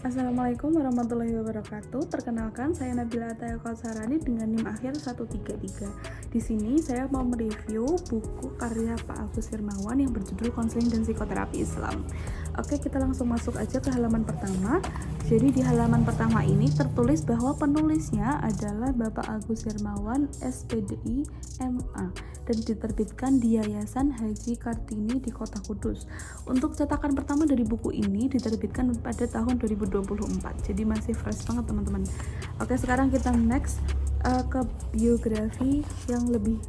Assalamualaikum warahmatullahi wabarakatuh. Perkenalkan, saya Nabila Ataya Kautsarani dengan NIM akhir 133. Di sini saya mau mereview buku karya Pak Agus Hermawan yang berjudul Konseling dan Psikoterapi Islam. Oke, kita langsung masuk aja ke halaman pertama. Jadi di halaman pertama ini tertulis bahwa penulisnya adalah Bapak Agus Hermawan, SPDI, MA, dan diterbitkan di Yayasan Haji Kartini di Kota Kudus. Untuk cetakan pertama dari buku ini diterbitkan pada tahun 2024, jadi masih fresh banget teman-teman. Oke, sekarang kita next ke biografi yang lebih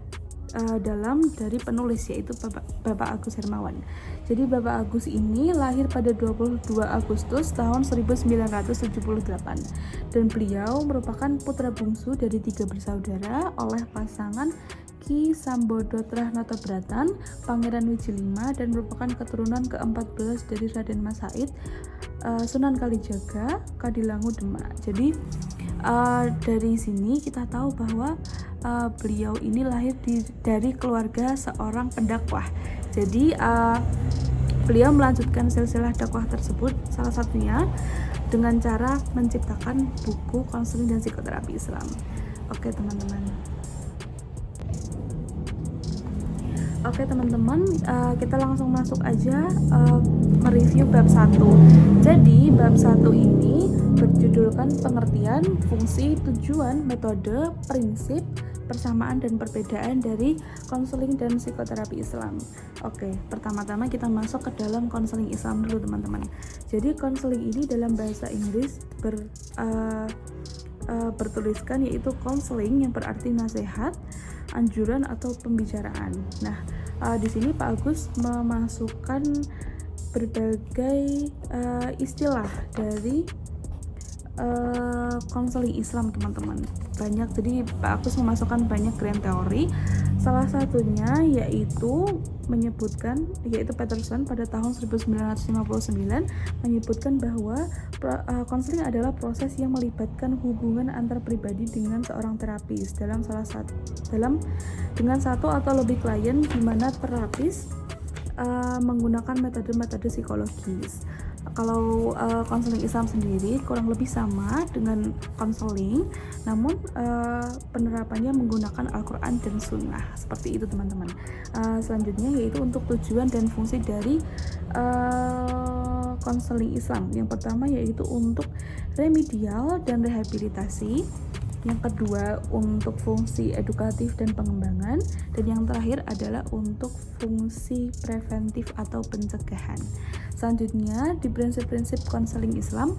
dalam dari penulis, yaitu Bapak Agus Hermawan. Jadi Bapak Agus ini lahir pada 22 Agustus tahun 1978 dan beliau merupakan putra bungsu dari 3 bersaudara oleh pasangan Ki Sambodro Trahnotobratan, Pangeran Wijilima, dan merupakan keturunan ke-14 dari Raden Mas Said, Sunan Kalijaga, Kadilangu, Demak. Jadi dari sini kita tahu bahwa beliau ini lahir dari keluarga seorang pendakwah. Jadi beliau melanjutkan silsilah dakwah tersebut, salah satunya dengan cara menciptakan buku Konseling dan Psikoterapi Islam. Oke teman-teman, kita langsung masuk aja mereview bab 1. Jadi bab 1 ini berjudulkan pengertian, fungsi, tujuan, metode, prinsip, persamaan dan perbedaan dari konseling dan psikoterapi Islam. Oke, pertama-tama kita masuk ke dalam konseling Islam dulu teman-teman. Jadi konseling ini dalam bahasa Inggris bertuliskan yaitu counseling, yang berarti nasihat, anjuran atau pembicaraan. Nah, di sini Pak Agus memasukkan berbagai istilah dari konseling Islam teman-teman. Banyak, jadi Pak Agus memasukkan banyak grand teori. Salah satunya yaitu Peterson pada tahun 1959 menyebutkan bahwa konseling adalah proses yang melibatkan hubungan antar pribadi dengan seorang terapis dengan satu atau lebih klien, di mana terapis menggunakan metode-metode psikologis. Kalau konseling Islam sendiri kurang lebih sama dengan konseling, namun penerapannya menggunakan Al-Quran dan Sunnah, seperti itu teman-teman. Selanjutnya yaitu untuk tujuan dan fungsi dari konseling Islam. Yang pertama yaitu untuk remedial dan rehabilitasi. Yang kedua untuk fungsi edukatif dan pengembangan, dan yang terakhir adalah untuk fungsi preventif atau pencegahan. Selanjutnya di prinsip-prinsip konseling Islam,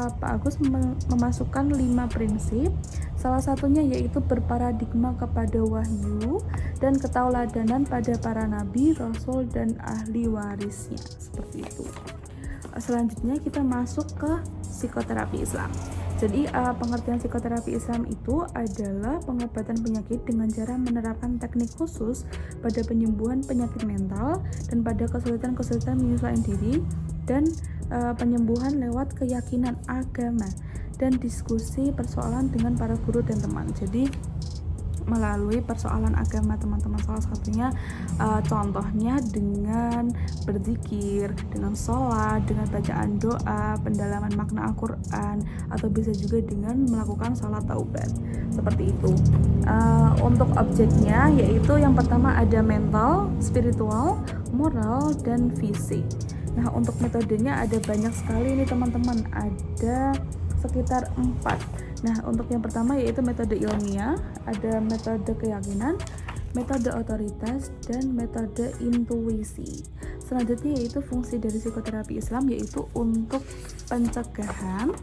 Pak Agus memasukkan 5 prinsip. Salah satunya yaitu berparadigma kepada wahyu dan ketauladanan pada para nabi, rasul, dan ahli warisnya, seperti itu. Selanjutnya kita masuk ke psikoterapi Islam. Jadi pengertian psikoterapi Islam itu adalah pengobatan penyakit dengan cara menerapkan teknik khusus pada penyembuhan penyakit mental dan pada kesulitan-kesulitan menyesuaikan diri, dan penyembuhan lewat keyakinan agama dan diskusi persoalan dengan para guru dan teman. Jadi melalui persoalan agama teman-teman, salah satunya contohnya dengan berzikir, dengan sholat, dengan bacaan doa, pendalaman makna Al-Quran, atau bisa juga dengan melakukan sholat taubat, seperti itu. Untuk objeknya yaitu yang pertama ada mental, spiritual, moral, dan fisik. Nah, untuk metodenya ada banyak sekali nih teman-teman, ada sekitar 4. Nah, untuk yang pertama yaitu metode ilmiah, ada metode keyakinan, metode otoritas, dan metode intuisi. Selanjutnya yaitu fungsi dari psikoterapi Islam, yaitu untuk pencegahan,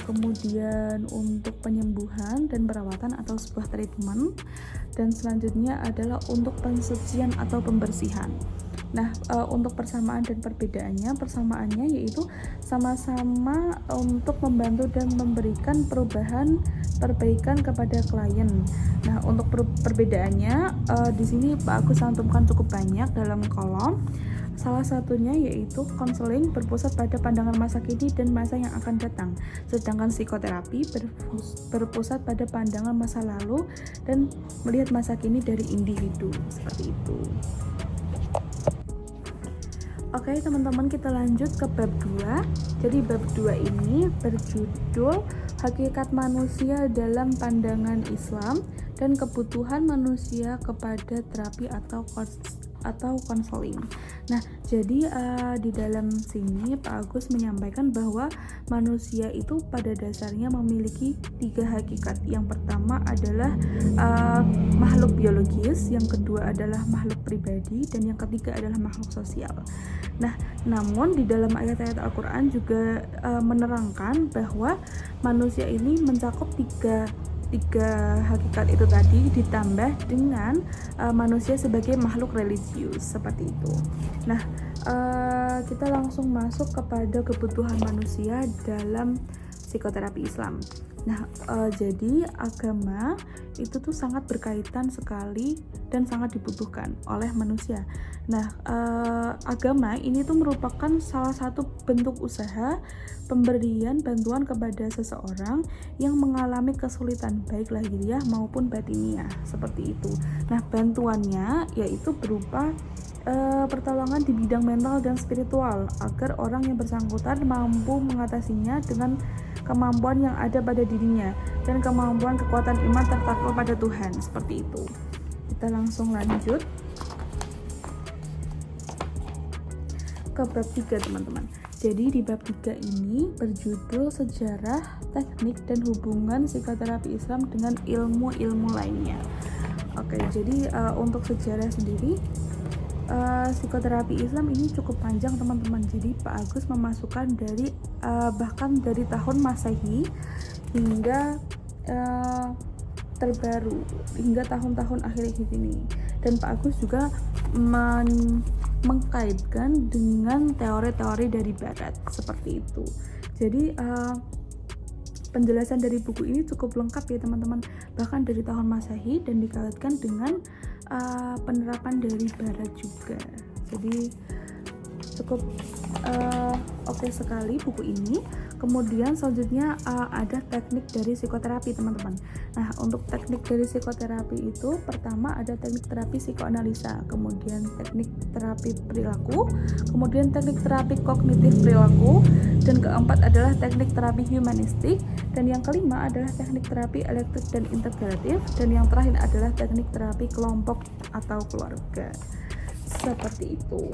kemudian untuk penyembuhan dan perawatan atau sebuah treatment, dan selanjutnya adalah untuk pensucian atau pembersihan. Nah, untuk persamaan dan perbedaannya, persamaannya yaitu sama-sama untuk membantu dan memberikan perbaikan kepada klien. Nah, untuk perbedaannya di sini Pak Agus cantumkan cukup banyak dalam kolom. Salah satunya yaitu konseling berpusat pada pandangan masa kini dan masa yang akan datang, sedangkan psikoterapi berpusat pada pandangan masa lalu dan melihat masa kini dari individu, seperti itu. Oke teman-teman, kita lanjut ke bab 2. Jadi bab 2 ini berjudul Hakikat Manusia dalam Pandangan Islam dan Kebutuhan Manusia kepada Terapi atau konseling. Nah, jadi di dalam sini Pak Agus menyampaikan bahwa manusia itu pada dasarnya memiliki 3 hakikat. Yang pertama adalah makhluk biologis, yang kedua adalah makhluk pribadi, dan yang ketiga adalah makhluk sosial. Nah, namun di dalam ayat-ayat Al-Quran juga menerangkan bahwa manusia ini mencakup tiga hakikat itu tadi, ditambah dengan manusia sebagai makhluk religius seperti itu. Nah, kita langsung masuk kepada kebutuhan manusia dalam psikoterapi Islam. Nah, jadi agama itu tuh sangat berkaitan sekali dan sangat dibutuhkan oleh manusia. Nah, agama ini tuh merupakan salah satu bentuk usaha pemberian bantuan kepada seseorang yang mengalami kesulitan baik lahiriah maupun batiniah seperti itu. Nah, bantuannya yaitu berupa pertolongan di bidang mental dan spiritual agar orang yang bersangkutan mampu mengatasinya dengan kemampuan yang ada pada dirinya dan kemampuan kekuatan iman tertakluk pada Tuhan seperti itu. Kita langsung lanjut ke bab 3 teman-teman. Jadi di bab 3 ini berjudul Sejarah, Teknik, dan Hubungan Psikoterapi Islam dengan Ilmu-ilmu lainnya. Oke, jadi untuk sejarah sendiri psikoterapi Islam ini cukup panjang teman-teman. Jadi Pak Agus memasukkan dari bahkan dari tahun Masehi hingga terbaru hingga tahun-tahun akhir ini. Dan Pak Agus juga mengkaitkan dengan teori-teori dari Barat seperti itu. Jadi penjelasan dari buku ini cukup lengkap ya teman-teman, bahkan dari tahun Masehi dan dikaitkan dengan penerapan dari Barat juga. Jadi cukup oke sekali buku ini. Kemudian selanjutnya ada teknik dari psikoterapi teman-teman. Nah, untuk teknik dari psikoterapi itu pertama ada teknik terapi psikoanalisa, kemudian teknik terapi perilaku, kemudian teknik terapi kognitif perilaku, dan keempat adalah teknik terapi humanistik, dan yang kelima adalah teknik terapi elektrik dan integratif, dan yang terakhir adalah teknik terapi kelompok atau keluarga. Seperti itu.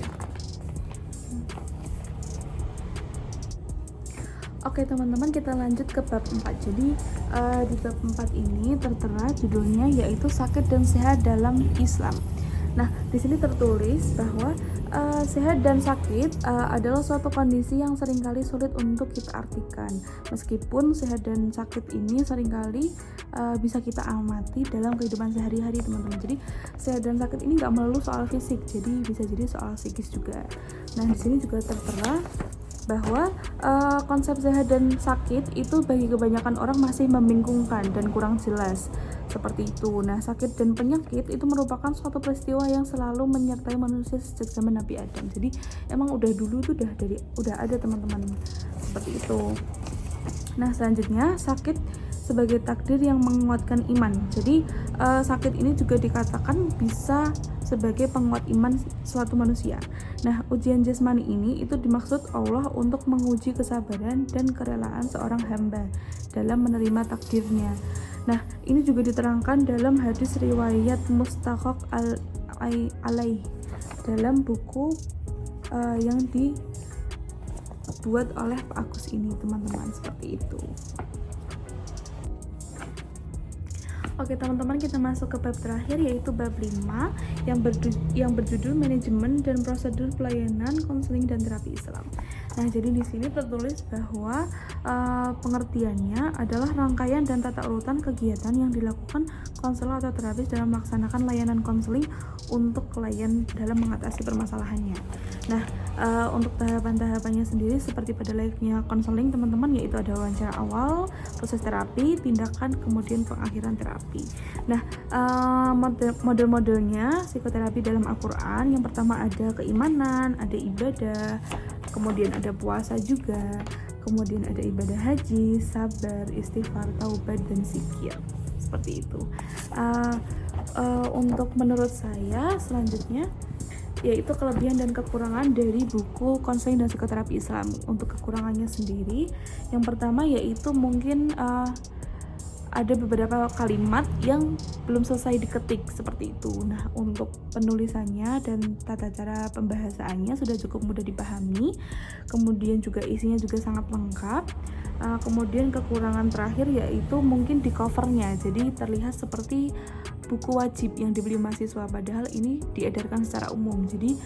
Oke teman-teman, kita lanjut ke bab 4. Jadi di bab 4 ini tertera judulnya yaitu Sakit dan Sehat dalam Islam. Nah, di sini tertulis bahwa sehat dan sakit adalah suatu kondisi yang seringkali sulit untuk kita artikan. Meskipun sehat dan sakit ini seringkali bisa kita amati dalam kehidupan sehari-hari teman-teman. Jadi sehat dan sakit ini nggak melulu soal fisik, jadi bisa jadi soal psikis juga. Nah, di sini juga tertera bahwa konsep sehat dan sakit itu bagi kebanyakan orang masih membingungkan dan kurang jelas seperti itu. Nah, sakit dan penyakit itu merupakan suatu peristiwa yang selalu menyertai manusia sejak zaman Nabi Adam. Jadi emang udah dulu tuh udah ada teman-teman seperti itu. Nah, selanjutnya sakit sebagai takdir yang menguatkan iman. Jadi sakit ini juga dikatakan bisa sebagai penguat iman suatu manusia. Nah, ujian jasmani ini itu dimaksud Allah untuk menguji kesabaran dan kerelaan seorang hamba dalam menerima takdirnya. Nah, ini juga diterangkan dalam hadis riwayat Mustaqaq alaih dalam buku yang dibuat oleh Pak Agus ini teman-teman, seperti itu. Oke teman-teman, kita masuk ke bab terakhir yaitu bab 5 yang berjudul Manajemen dan Prosedur Pelayanan Konseling dan Terapi Islam. Nah, jadi di sini tertulis bahwa pengertiannya adalah rangkaian dan tata urutan kegiatan yang dilakukan konselor atau terapis dalam melaksanakan layanan konseling untuk klien dalam mengatasi permasalahannya. Nah, untuk tahapan-tahapannya sendiri seperti pada layaknya konseling teman-teman, yaitu ada wawancara awal, proses terapi, tindakan, kemudian pengakhiran terapi. Nah, model-modelnya psikoterapi dalam Al-Quran, yang pertama ada keimanan, ada ibadah, kemudian ada puasa juga, kemudian ada ibadah haji, sabar, istighfar, taubat, dan zikir. Seperti itu. Untuk menurut saya selanjutnya yaitu kelebihan dan kekurangan dari buku Konseling dan Psikoterapi Islam. Untuk kekurangannya sendiri, yang pertama yaitu mungkin ada beberapa kalimat yang belum selesai diketik seperti itu. Nah, untuk penulisannya dan tata cara pembahasaannya sudah cukup mudah dipahami. Kemudian juga isinya juga sangat lengkap. Kemudian kekurangan terakhir yaitu mungkin di covernya. Jadi terlihat seperti buku wajib yang dibeli mahasiswa, padahal ini diedarkan secara umum. Jadi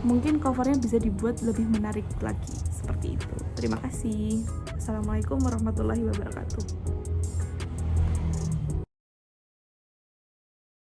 mungkin covernya bisa dibuat lebih menarik lagi seperti itu. Terima kasih. Assalamualaikum warahmatullahi wabarakatuh.